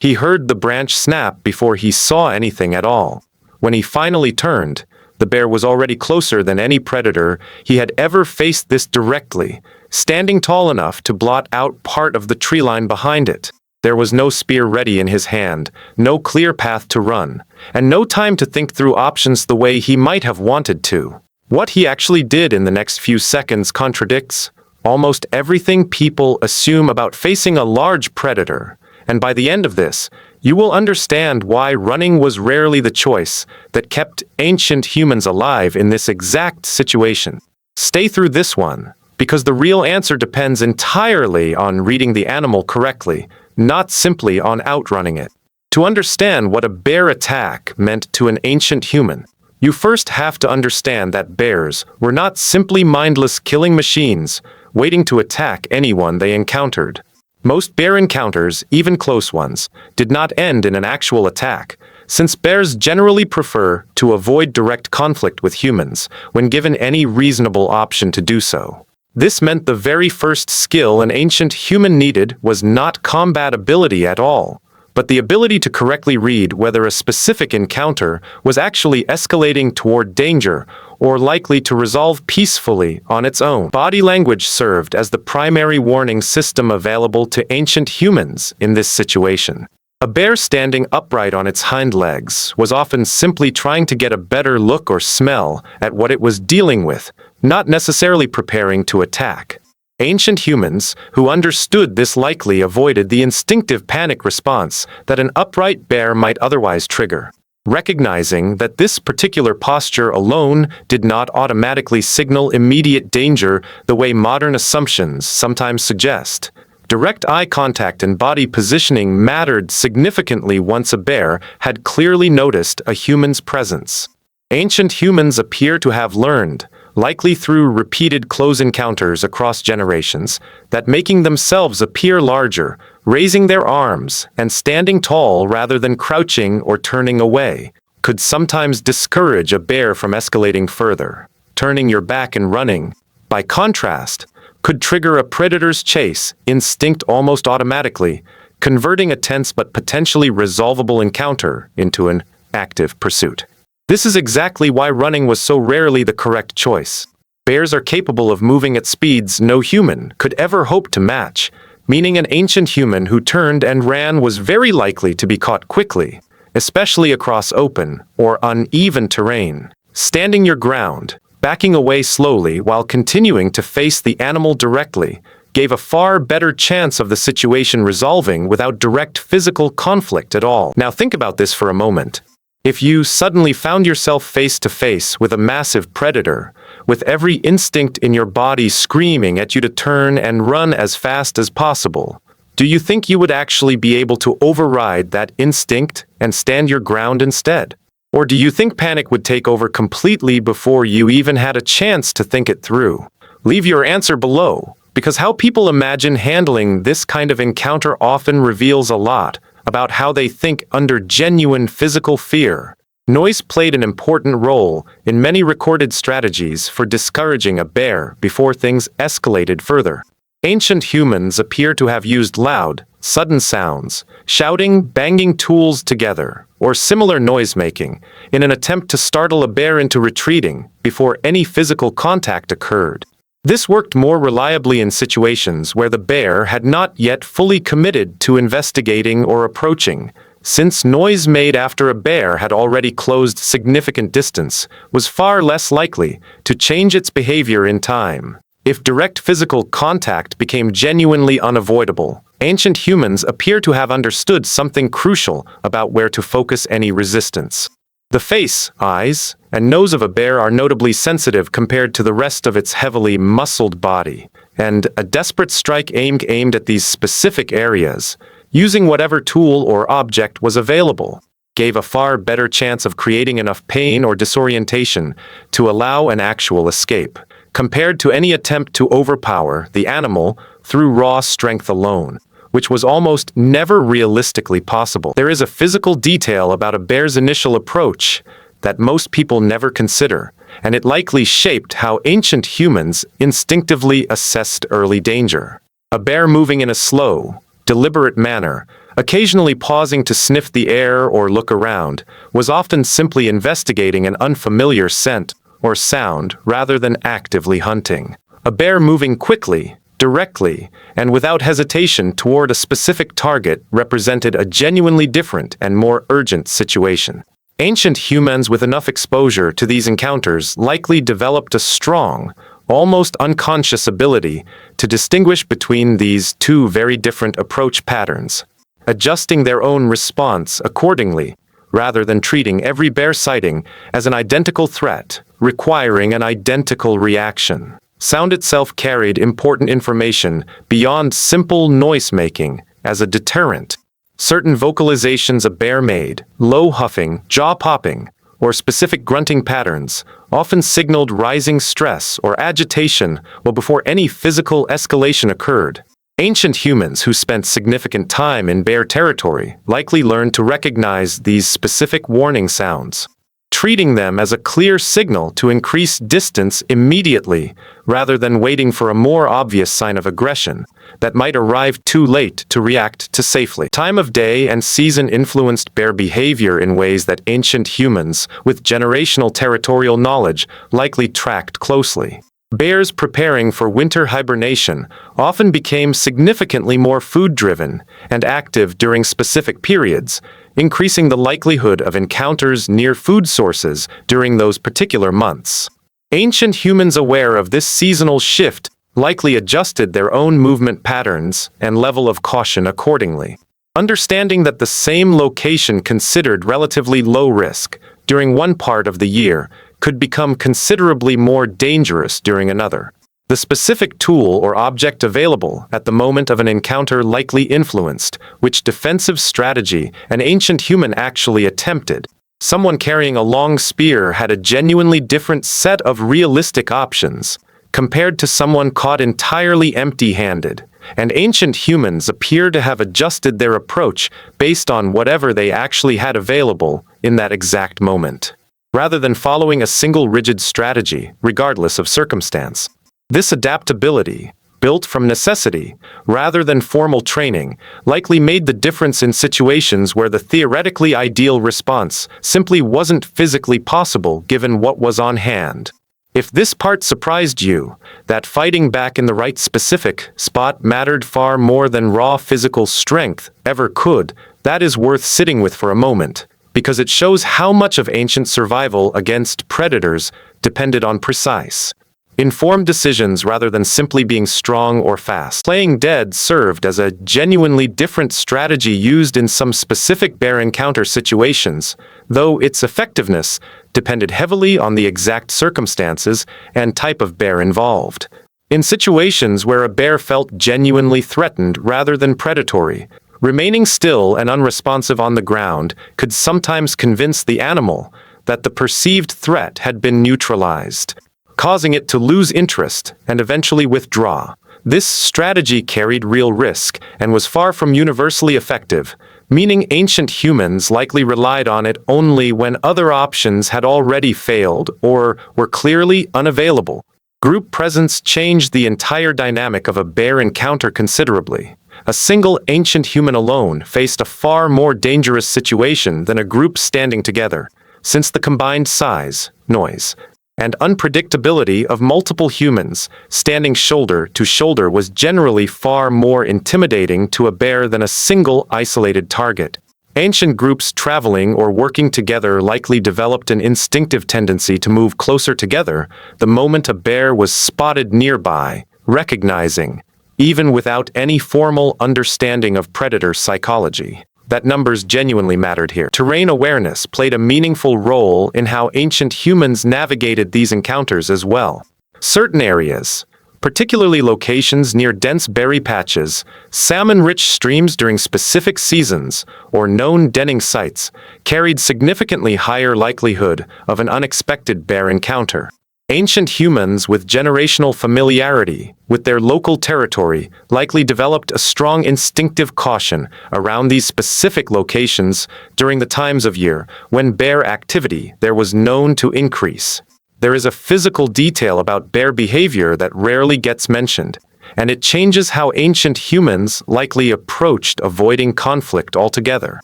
He heard the branch snap before he saw anything at all. When he finally turned, the bear was already closer than any predator he had ever faced this directly, standing tall enough to blot out part of the tree line behind it. There was no spear ready in his hand, no clear path to run, and no time to think through options the way he might have wanted to. What he actually did in the next few seconds contradicts almost everything people assume about facing a large predator, and by the end of this, you will understand why running was rarely the choice that kept ancient humans alive in this exact situation. Stay through this one, because the real answer depends entirely on reading the animal correctly, not simply on outrunning it. To understand what a bear attack meant to an ancient human, you first have to understand that bears were not simply mindless killing machines waiting to attack anyone they encountered. Most bear encounters, even close ones, did not end in an actual attack, since bears generally prefer to avoid direct conflict with humans when given any reasonable option to do so. This meant the very first skill an ancient human needed was not combat ability at all, but the ability to correctly read whether a specific encounter was actually escalating toward danger or likely to resolve peacefully on its own. Body language served as the primary warning system available to ancient humans in this situation. A bear standing upright on its hind legs was often simply trying to get a better look or smell at what it was dealing with, not necessarily preparing to attack. Ancient humans who understood this likely avoided the instinctive panic response that an upright bear might otherwise trigger. Recognizing that this particular posture alone did not automatically signal immediate danger the way modern assumptions sometimes suggest, direct eye contact and body positioning mattered significantly once a bear had clearly noticed a human's presence. Ancient humans appear to have learned, likely through repeated close encounters across generations, that making themselves appear larger, raising their arms, and standing tall rather than crouching or turning away, could sometimes discourage a bear from escalating further. Turning your back and running, by contrast, could trigger a predator's chase instinct almost automatically, converting a tense but potentially resolvable encounter into an active pursuit. This is exactly why running was so rarely the correct choice. Bears are capable of moving at speeds no human could ever hope to match, meaning an ancient human who turned and ran was very likely to be caught quickly, especially across open or uneven terrain. Standing your ground, backing away slowly while continuing to face the animal directly, gave a far better chance of the situation resolving without direct physical conflict at all. Now think about this for a moment. If you suddenly found yourself face to face with a massive predator, with every instinct in your body screaming at you to turn and run as fast as possible, do you think you would actually be able to override that instinct and stand your ground instead? Or do you think panic would take over completely before you even had a chance to think it through? Leave your answer below, because how people imagine handling this kind of encounter often reveals a lot about how they think under genuine physical fear. Noise played an important role in many recorded strategies for discouraging a bear before things escalated further. Ancient humans appear to have used loud, sudden sounds, shouting, banging tools together, or similar noise-making, in an attempt to startle a bear into retreating before any physical contact occurred. This worked more reliably in situations where the bear had not yet fully committed to investigating or approaching, since noise made after a bear had already closed significant distance was far less likely to change its behavior in time. If direct physical contact became genuinely unavoidable, ancient humans appear to have understood something crucial about where to focus any resistance. The face, eyes, and nose of a bear are notably sensitive compared to the rest of its heavily muscled body, and a desperate strike aimed at these specific areas, using whatever tool or object was available, gave a far better chance of creating enough pain or disorientation to allow an actual escape, compared to any attempt to overpower the animal through raw strength alone, which was almost never realistically possible. There is a physical detail about a bear's initial approach that most people never consider, and it likely shaped how ancient humans instinctively assessed early danger. A bear moving in a slow, deliberate manner occasionally pausing to sniff the air or look around, was often simply investigating an unfamiliar scent or sound rather than actively hunting. A bear moving quickly, directly, and without hesitation toward a specific target represented a genuinely different and more urgent situation. Ancient humans with enough exposure to these encounters likely developed a strong, almost unconscious ability to distinguish between these two very different approach patterns, adjusting their own response accordingly, rather than treating every bear sighting as an identical threat, requiring an identical reaction. Sound itself carried important information beyond simple noise-making as a deterrent. Certain vocalizations a bear made, low huffing, jaw-popping, or specific grunting patterns, often signaled rising stress or agitation well before any physical escalation occurred. Ancient humans who spent significant time in bear territory likely learned to recognize these specific warning sounds, treating them as a clear signal to increase distance immediately rather than waiting for a more obvious sign of aggression that might arrive too late to react to safely. Time of day and season influenced bear behavior in ways that ancient humans with generational territorial knowledge likely tracked closely. Bears preparing for winter hibernation often became significantly more food-driven and active during specific periods, increasing the likelihood of encounters near food sources during those particular months. Ancient humans aware of this seasonal shift likely adjusted their own movement patterns and level of caution accordingly. Understanding that the same location considered relatively low risk during one part of the year could become considerably more dangerous during another. The specific tool or object available at the moment of an encounter likely influenced which defensive strategy an ancient human actually attempted. Someone carrying a long spear had a genuinely different set of realistic options compared to someone caught entirely empty-handed, and ancient humans appear to have adjusted their approach based on whatever they actually had available in that exact moment, rather than following a single rigid strategy, regardless of circumstance. This adaptability, built from necessity, rather than formal training, likely made the difference in situations where the theoretically ideal response simply wasn't physically possible given what was on hand. If this part surprised you, that fighting back in the right specific spot mattered far more than raw physical strength ever could, that is worth sitting with for a moment, because it shows how much of ancient survival against predators depended on precise, informed decisions rather than simply being strong or fast. Playing dead served as a genuinely different strategy used in some specific bear encounter situations, though its effectiveness depended heavily on the exact circumstances and type of bear involved. In situations where a bear felt genuinely threatened rather than predatory, remaining still and unresponsive on the ground could sometimes convince the animal that the perceived threat had been neutralized, causing it to lose interest and eventually withdraw. This strategy carried real risk and was far from universally effective, meaning ancient humans likely relied on it only when other options had already failed or were clearly unavailable. Group presence changed the entire dynamic of a bear encounter considerably. A single ancient human alone faced a far more dangerous situation than a group standing together, since the combined size, noise, and unpredictability of multiple humans standing shoulder to shoulder was generally far more intimidating to a bear than a single isolated target. Ancient groups traveling or working together likely developed an instinctive tendency to move closer together the moment a bear was spotted nearby, recognizing, even without any formal understanding of predator psychology, that numbers genuinely mattered here. Terrain awareness played a meaningful role in how ancient humans navigated these encounters as well. Certain areas, particularly locations near dense berry patches, salmon-rich streams during specific seasons, or known denning sites, carried significantly higher likelihood of an unexpected bear encounter. Ancient humans with generational familiarity with their local territory likely developed a strong instinctive caution around these specific locations during the times of year when bear activity there was known to increase. There is a physical detail about bear behavior that rarely gets mentioned. and it changes how ancient humans likely approached avoiding conflict altogether.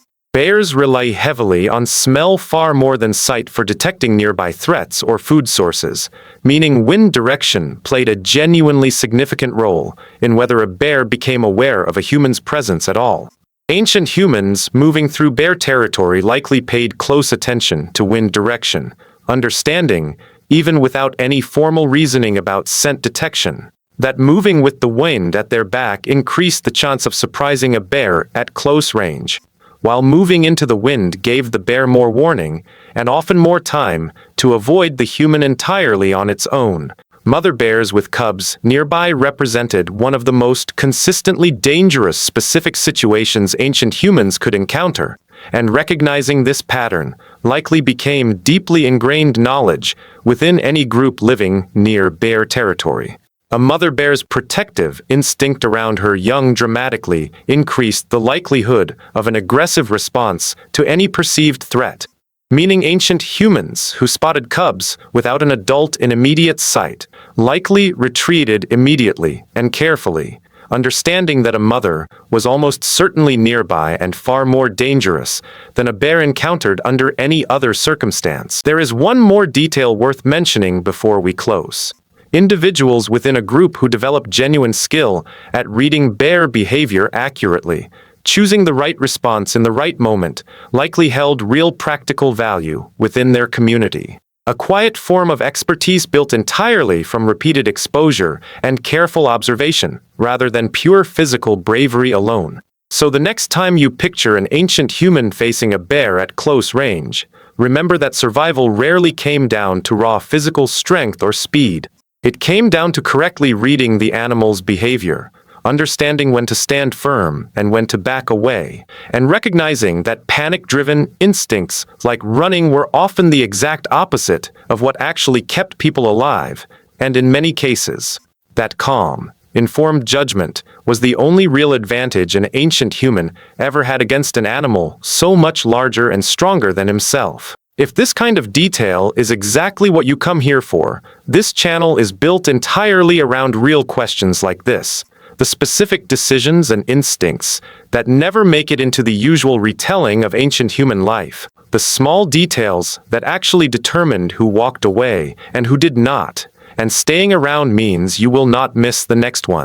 Bears rely heavily on smell far more than sight for detecting nearby threats or food sources, meaning wind direction played a genuinely significant role in whether a bear became aware of a human's presence at all. Ancient humans moving through bear territory likely paid close attention to wind direction, understanding, even without any formal reasoning about scent detection, that moving with the wind at their back increased the chance of surprising a bear at close range, while moving into the wind gave the bear more warning, and often more time, to avoid the human entirely on its own. Mother bears with cubs nearby represented one of the most consistently dangerous specific situations ancient humans could encounter, and recognizing this pattern likely became deeply ingrained knowledge within any group living near bear territory. A mother bear's protective instinct around her young dramatically increased the likelihood of an aggressive response to any perceived threat, meaning ancient humans who spotted cubs without an adult in immediate sight likely retreated immediately and carefully, understanding that a mother was almost certainly nearby and far more dangerous than a bear encountered under any other circumstance. There is one more detail worth mentioning before we close. Individuals within a group who develop genuine skill at reading bear behavior accurately, choosing the right response in the right moment, likely held real practical value within their community. A quiet form of expertise built entirely from repeated exposure and careful observation, rather than pure physical bravery alone. So the next time you picture an ancient human facing a bear at close range, remember that survival rarely came down to raw physical strength or speed. It came down to correctly reading the animal's behavior, understanding when to stand firm and when to back away, and recognizing that panic-driven instincts like running were often the exact opposite of what actually kept people alive, and in many cases, that calm, informed judgment was the only real advantage an ancient human ever had against an animal so much larger and stronger than himself. If this kind of detail is exactly what you come here for, this channel is built entirely around real questions like this, the specific decisions and instincts that never make it into the usual retelling of ancient human life, the small details that actually determined who walked away and who did not, and staying around means you will not miss the next one.